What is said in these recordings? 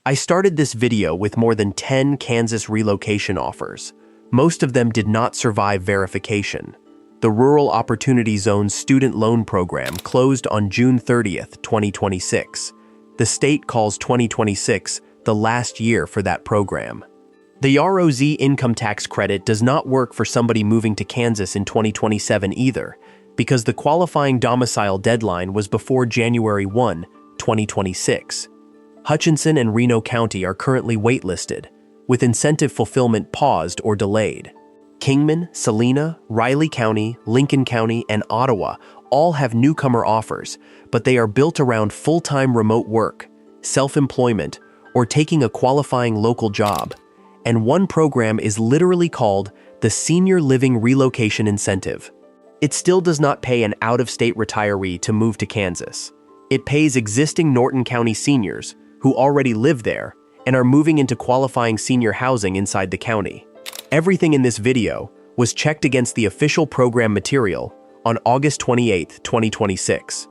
I started this video with more than 10 Kansas relocation offers. Most of them did not survive verification. The Rural Opportunity Zone student loan program closed on June 30th, 2026. The state calls 2026 the last year for that program. The ROZ income tax credit does not work for somebody moving to Kansas in 2027 either, because the qualifying domicile deadline was before January 1, 2026. Hutchinson and Reno County are currently waitlisted, with incentive fulfillment paused or delayed. Kingman, Salina, Riley County, Lincoln County, and Ottawa all have newcomer offers, but they are built around full-time remote work, self-employment, or taking a qualifying local job. And one program is literally called the Senior Living Relocation Incentive. It still does not pay an out-of-state retiree to move to Kansas. It pays existing Norton County seniors who already live there and are moving into qualifying senior housing inside the county. Everything in this video was checked against the official program material on August 28, 2026.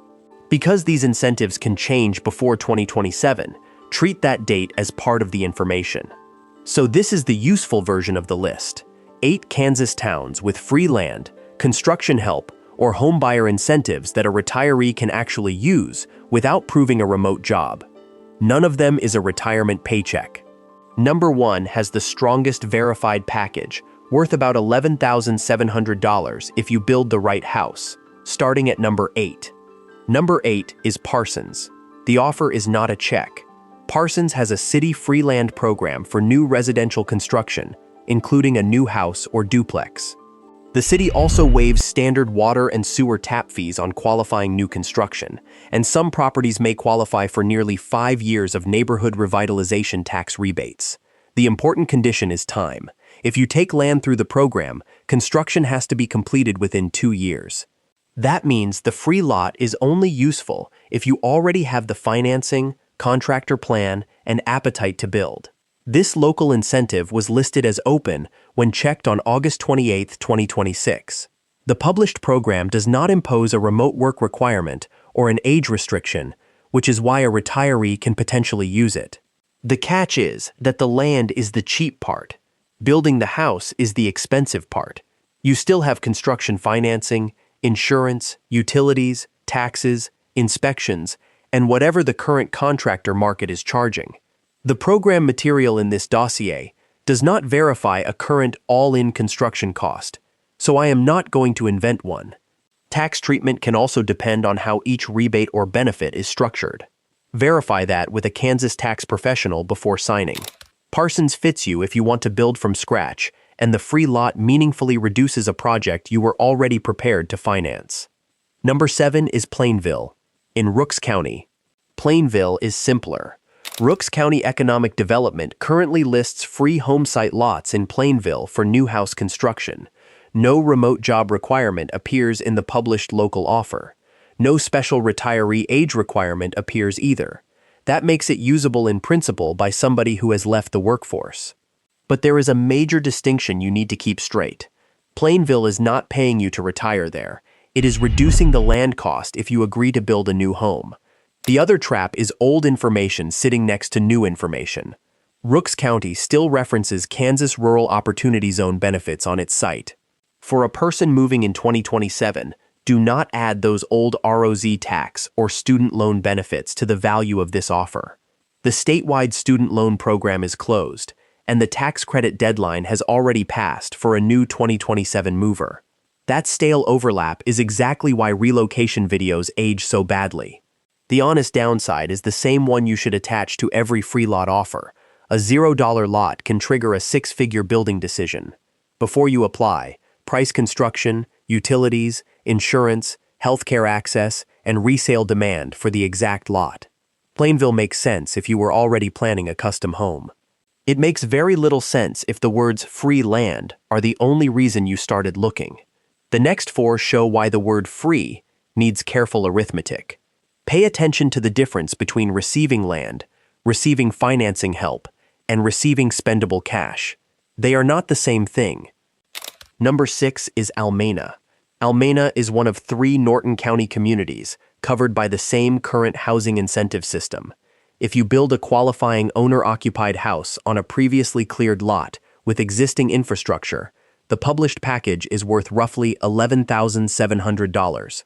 Because these incentives can change before 2027, treat that date as part of the information. So this is the useful version of the list. 8 Kansas towns with free land, construction help, or homebuyer incentives that a retiree can actually use without proving a remote job. None of them is a retirement paycheck. Number 1 has the strongest verified package, worth about $11,700 if you build the right house, starting at number 8. Number 8 is Parsons. The offer is not a check. Parsons has a city free land program for new residential construction, including a new house or duplex. The city also waives standard water and sewer tap fees on qualifying new construction, and some properties may qualify for nearly 5 years of neighborhood revitalization tax rebates. The important condition is time. If you take land through the program, construction has to be completed within 2 years. That means the free lot is only useful if you already have the financing, contractor plan, and appetite to build. This local incentive was listed as open when checked on August 28, 2026. The published program does not impose a remote work requirement or an age restriction, which is why a retiree can potentially use it. The catch is that the land is the cheap part. Building the house is the expensive part. You still have construction financing, insurance, utilities, taxes, inspections, and whatever the current contractor market is charging. The program material in this dossier does not verify a current all-in construction cost, so I am not going to invent one. Tax treatment can also depend on how each rebate or benefit is structured. Verify that with a Kansas tax professional before signing. Parsons fits you if you want to build from scratch, and the free lot meaningfully reduces a project you were already prepared to finance. Number 7 is Plainville, in Rooks County. Plainville is simpler. Rooks County Economic Development currently lists free homesite lots in Plainville for new house construction. No remote job requirement appears in the published local offer. No special retiree age requirement appears either. That makes it usable in principle by somebody who has left the workforce. But there is a major distinction you need to keep straight. Plainville is not paying you to retire there. It is reducing the land cost if you agree to build a new home. The other trap is old information sitting next to new information. Rooks County still references Kansas Rural Opportunity Zone benefits on its site. For a person moving in 2027, do not add those old ROZ tax or student loan benefits to the value of this offer. The statewide student loan program is closed, and the tax credit deadline has already passed for a new 2027 mover. That stale overlap is exactly why relocation videos age so badly. The honest downside is the same one you should attach to every free lot offer. A $0 lot can trigger a 6-figure building decision. Before you apply, price construction, utilities, insurance, healthcare access, and resale demand for the exact lot. Plainville makes sense if you were already planning a custom home. It makes very little sense if the words free land are the only reason you started looking. The next 4 show why the word free needs careful arithmetic. Pay attention to the difference between receiving land, receiving financing help, and receiving spendable cash. They are not the same thing. Number 6 is Almena. Almena is one of 3 Norton County communities covered by the same current housing incentive system. If you build a qualifying owner-occupied house on a previously cleared lot with existing infrastructure, the published package is worth roughly $11,700.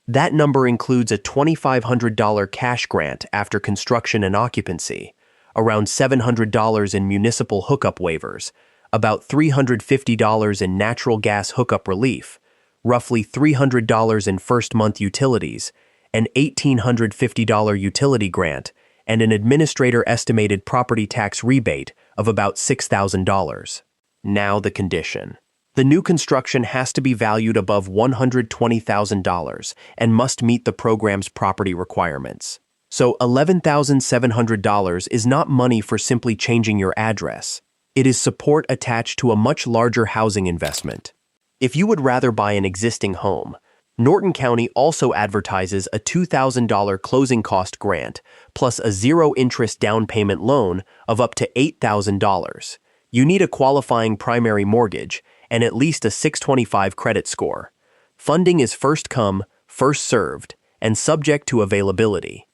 That number includes a $2,500 cash grant after construction and occupancy, around $700 in municipal hookup waivers, about $350 in natural gas hookup relief, roughly $300 in first-month utilities, an $1,850 utility grant, and an administrator-estimated property tax rebate of about $6,000. Now the condition. The new construction has to be valued above $120,000 and must meet the program's property requirements. So $11,700 is not money for simply changing your address. It is support attached to a much larger housing investment. If you would rather buy an existing home, Norton County also advertises a $2,000 closing cost grant plus a zero-interest down payment loan of up to $8,000. You need a qualifying primary mortgage and at least a 625 credit score. Funding is first come, first served, and subject to availability.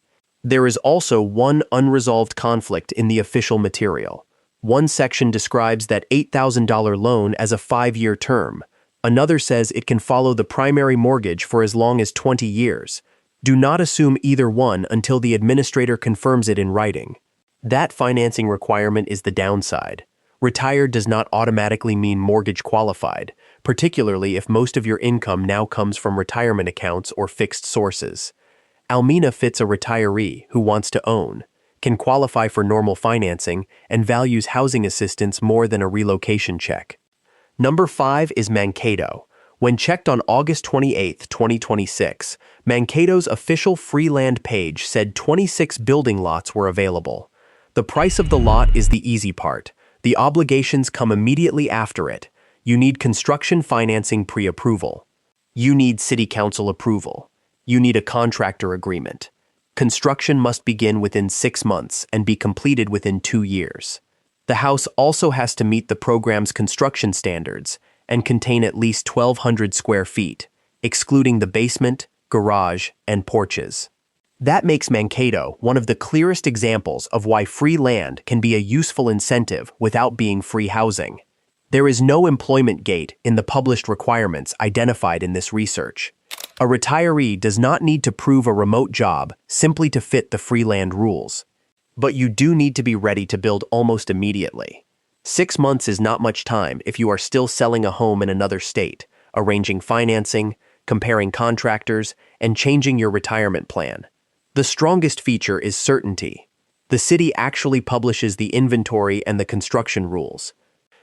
There is also one unresolved conflict in the official material. One section describes that $8,000 loan as a 5-year term. Another says it can follow the primary mortgage for as long as 20 years. Do not assume either one until the administrator confirms it in writing. That financing requirement is the downside. Retired does not automatically mean mortgage qualified, particularly if most of your income now comes from retirement accounts or fixed sources. Almena fits a retiree who wants to own, can qualify for normal financing, and values housing assistance more than a relocation check. Number 5 is Mankato. When checked on August 28, 2026, Mankato's official free land page said 26 building lots were available. The price of the lot is the easy part. The obligations come immediately after it. You need construction financing pre-approval. You need city council approval. You need a contractor agreement. Construction must begin within 6 months and be completed within 2 years. The house also has to meet the program's construction standards and contain at least 1,200 square feet, excluding the basement, garage, and porches. That makes Mankato one of the clearest examples of why free land can be a useful incentive without being free housing. There is no employment gate in the published requirements identified in this research. A retiree does not need to prove a remote job simply to fit the free land rules. But you do need to be ready to build almost immediately. 6 months is not much time if you are still selling a home in another state, arranging financing, comparing contractors, and changing your retirement plan. The strongest feature is certainty. The city actually publishes the inventory and the construction rules.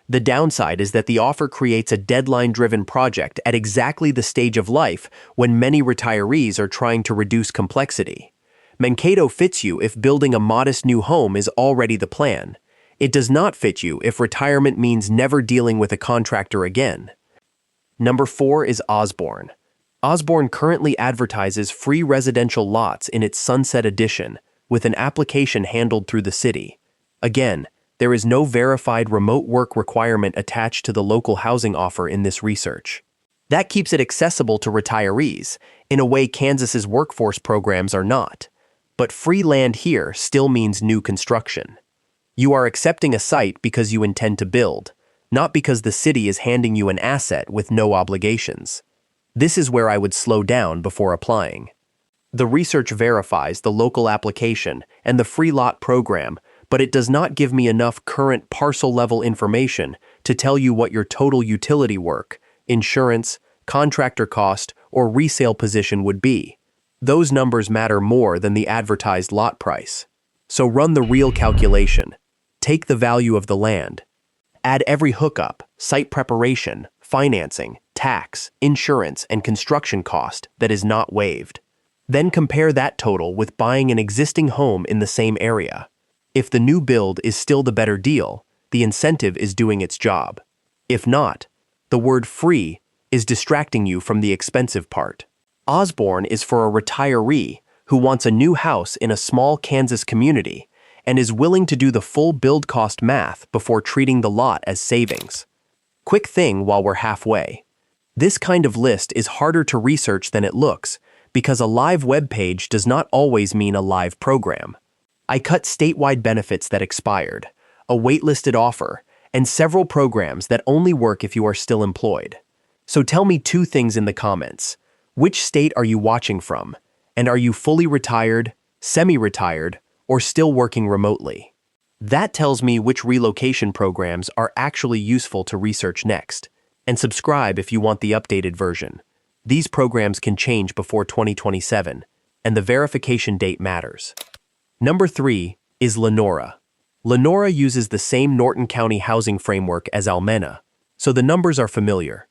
The downside is that the offer creates a deadline-driven project at exactly the stage of life when many retirees are trying to reduce complexity. Mankato fits you if building a modest new home is already the plan. It does not fit you if retirement means never dealing with a contractor again. Number 4 is Osborne. Osborne currently advertises free residential lots in its Sunset Edition, with an application handled through the city. Again, there is no verified remote work requirement attached to the local housing offer in this research. That keeps it accessible to retirees, in a way Kansas's workforce programs are not. But free land here still means new construction. You are accepting a site because you intend to build, not because the city is handing you an asset with no obligations. This is where I would slow down before applying. The research verifies the local application and the free lot program, but it does not give me enough current parcel-level information to tell you what your total utility work, insurance, contractor cost, or resale position would be. Those numbers matter more than the advertised lot price. So run the real calculation. Take the value of the land. Add every hookup, site preparation, financing, tax, insurance, and construction cost that is not waived. Then compare that total with buying an existing home in the same area. If the new build is still the better deal, the incentive is doing its job. If not, the word free is distracting you from the expensive part. Osborne is for a retiree who wants a new house in a small Kansas community and is willing to do the full build cost math before treating the lot as savings. Quick thing while we're halfway. This kind of list is harder to research than it looks because a live web page does not always mean a live program. I cut statewide benefits that expired, a waitlisted offer, and several programs that only work if you are still employed. So tell me two things in the comments. Which state are you watching from? And are you fully retired, semi-retired, or still working remotely? That tells me which relocation programs are actually useful to research next. And subscribe if you want the updated version. These programs can change before 2027, and the verification date matters. Number 3 is Lenora. Lenora uses the same Norton County housing framework as Almena, so the numbers are familiar.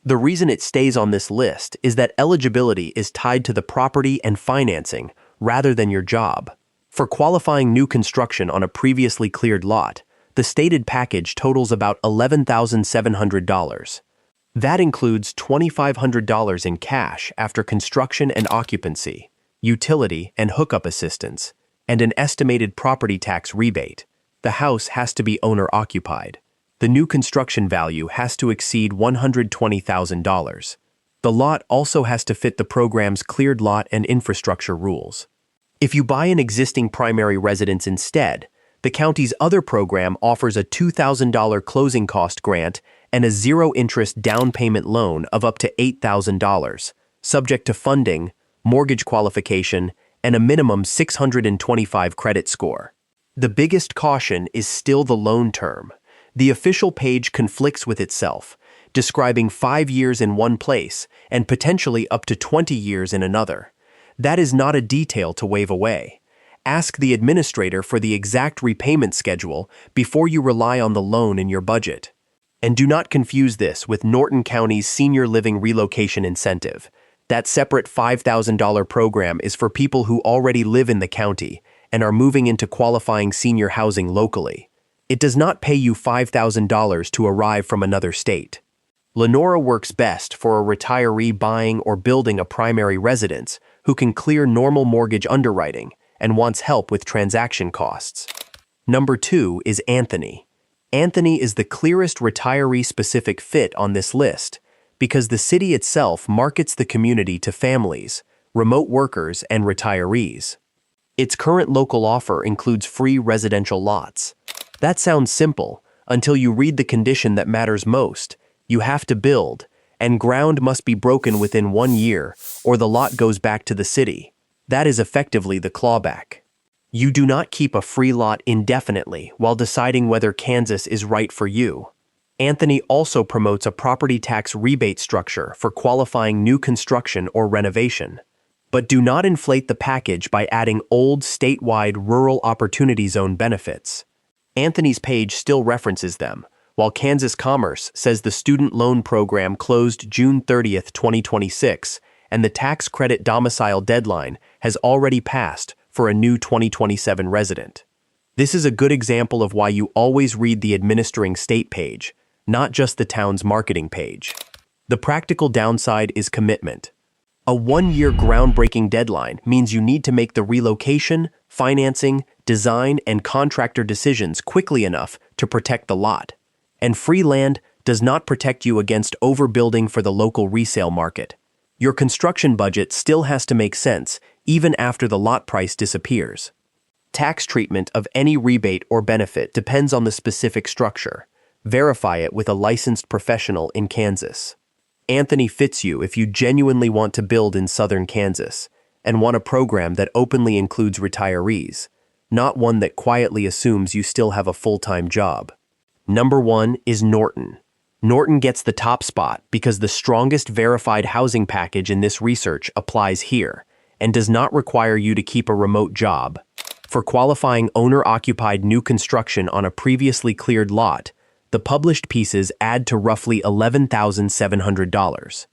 The reason it stays on this list is that eligibility is tied to the property and financing rather than your job. For qualifying new construction on a previously cleared lot, the stated package totals about $11,700. That includes $2,500 in cash after construction and occupancy, utility and hookup assistance, and an estimated property tax rebate. The house has to be owner-occupied. The new construction value has to exceed $120,000. The lot also has to fit the program's cleared lot and infrastructure rules. If you buy an existing primary residence instead, the county's other program offers a $2,000 closing cost grant and a zero-interest down payment loan of up to $8,000, subject to funding, mortgage qualification, and a minimum 625 credit score. The biggest caution is still the loan term. The official page conflicts with itself, describing 5 years in one place and potentially up to 20 years in another. That is not a detail to wave away. Ask the administrator for the exact repayment schedule before you rely on the loan in your budget. And do not confuse this with Norton County's Senior Living Relocation Incentive. That separate $5,000 program is for people who already live in the county and are moving into qualifying senior housing locally. It does not pay you $5,000 to arrive from another state. Lenora works best for a retiree buying or building a primary residence who can clear normal mortgage underwriting and wants help with transaction costs. Number 2 is Anthony. Anthony is the clearest retiree-specific fit on this list because the city itself markets the community to families, remote workers, and retirees. Its current local offer includes free residential lots. That sounds simple until you read the condition that matters most. You have to build, and ground must be broken within 1 year, or the lot goes back to the city. That is effectively the clawback. You do not keep a free lot indefinitely while deciding whether Kansas is right for you. Anthony also promotes a property tax rebate structure for qualifying new construction or renovation. But do not inflate the package by adding old statewide rural opportunity zone benefits. Anthony's page still references them, while Kansas Commerce says the student loan program closed June 30th, 2026, and the tax credit domicile deadline has already passed for a new 2027 resident. This is a good example of why you always read the administering state page, not just the town's marketing page. The practical downside is commitment. A 1-year groundbreaking deadline means you need to make the relocation, financing, design, and contractor decisions quickly enough to protect the lot. And free land does not protect you against overbuilding for the local resale market. Your construction budget still has to make sense even after the lot price disappears. Tax treatment of any rebate or benefit depends on the specific structure. Verify it with a licensed professional in Kansas. Anthony fits you if you genuinely want to build in southern Kansas and want a program that openly includes retirees, not one that quietly assumes you still have a full-time job. Number 1 is Norton. Norton gets the top spot because the strongest verified housing package in this research applies here and does not require you to keep a remote job. For qualifying owner-occupied new construction on a previously cleared lot, the published pieces add to roughly $11,700.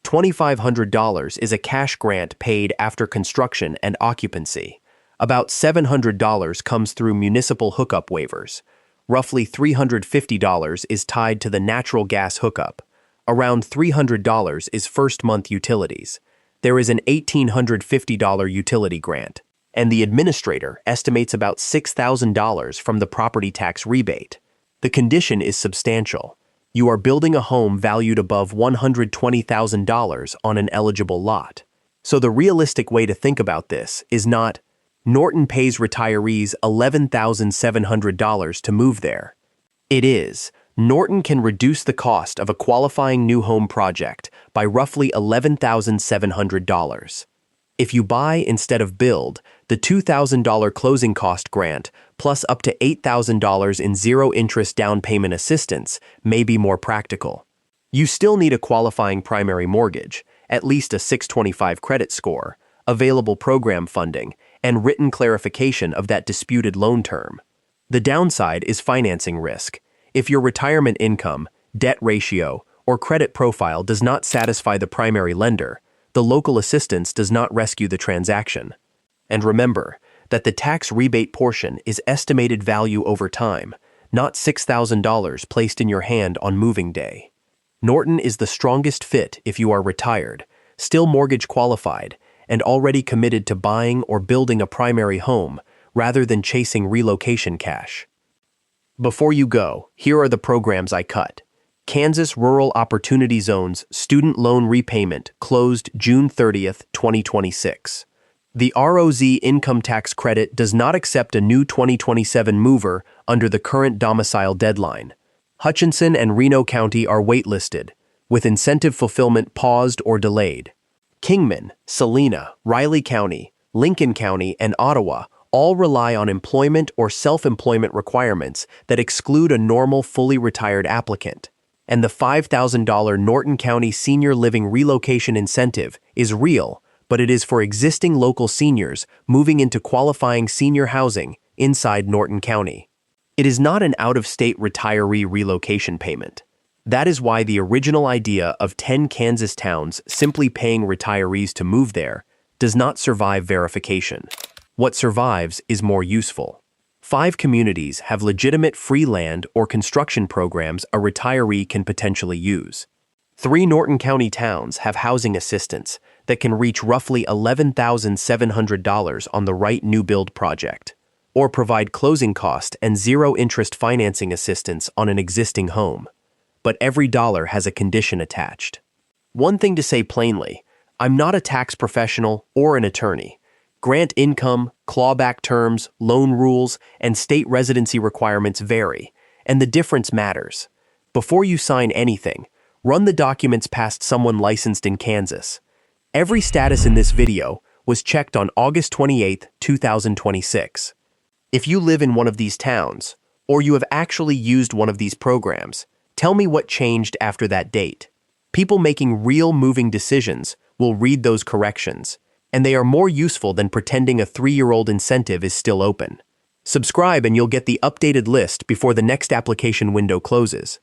$2,500 is a cash grant paid after construction and occupancy. About $700 comes through municipal hookup waivers. Roughly $350 is tied to the natural gas hookup. Around $300 is first-month utilities. There is an $1,850 utility grant, and the administrator estimates about $6,000 from the property tax rebate. The condition is substantial. You are building a home valued above $120,000 on an eligible lot. So the realistic way to think about this is not, Norton pays retirees $11,700 to move there. It is. Norton can reduce the cost of a qualifying new home project by roughly $11,700. If you buy instead of build, the $2,000 closing cost grant plus up to $8,000 in zero-interest down payment assistance may be more practical. You still need a qualifying primary mortgage, at least a 625 credit score, available program funding, and written clarification of that disputed loan term. The downside is financing risk. If your retirement income, debt ratio, or credit profile does not satisfy the primary lender, the local assistance does not rescue the transaction. And remember that the tax rebate portion is estimated value over time, not $6,000 placed in your hand on moving day. Norton is the strongest fit if you are retired, still mortgage qualified, and already committed to buying or building a primary home rather than chasing relocation cash. Before you go, here are the programs I cut. Kansas Rural Opportunity Zone's student loan repayment closed June 30th, 2026. The ROZ income tax credit does not accept a new 2027 mover under the current domicile deadline. Hutchinson and Reno County are waitlisted, with incentive fulfillment paused or delayed. Kingman, Salina, Riley County, Lincoln County, and Ottawa all rely on employment or self-employment requirements that exclude a normal fully retired applicant. And the $5,000 Norton County Senior Living Relocation Incentive is real, but it is for existing local seniors moving into qualifying senior housing inside Norton County. It is not an out-of-state retiree relocation payment. That is why the original idea of 10 Kansas towns simply paying retirees to move there does not survive verification. What survives is more useful. 5 communities have legitimate free land or construction programs a retiree can potentially use. 3 Norton County towns have housing assistance that can reach roughly $11,700 on the right new build project, or provide closing cost and zero-interest financing assistance on an existing home. But every dollar has a condition attached. One thing to say plainly, I'm not a tax professional or an attorney. Grant income, clawback terms, loan rules, and state residency requirements vary, and the difference matters. Before you sign anything, run the documents past someone licensed in Kansas. Every status in this video was checked on August 28, 2026. If you live in one of these towns, or you have actually used one of these programs, tell me what changed after that date. People making real moving decisions will read those corrections, and they are more useful than pretending a 3-year-old incentive is still open. Subscribe and you'll get the updated list before the next application window closes.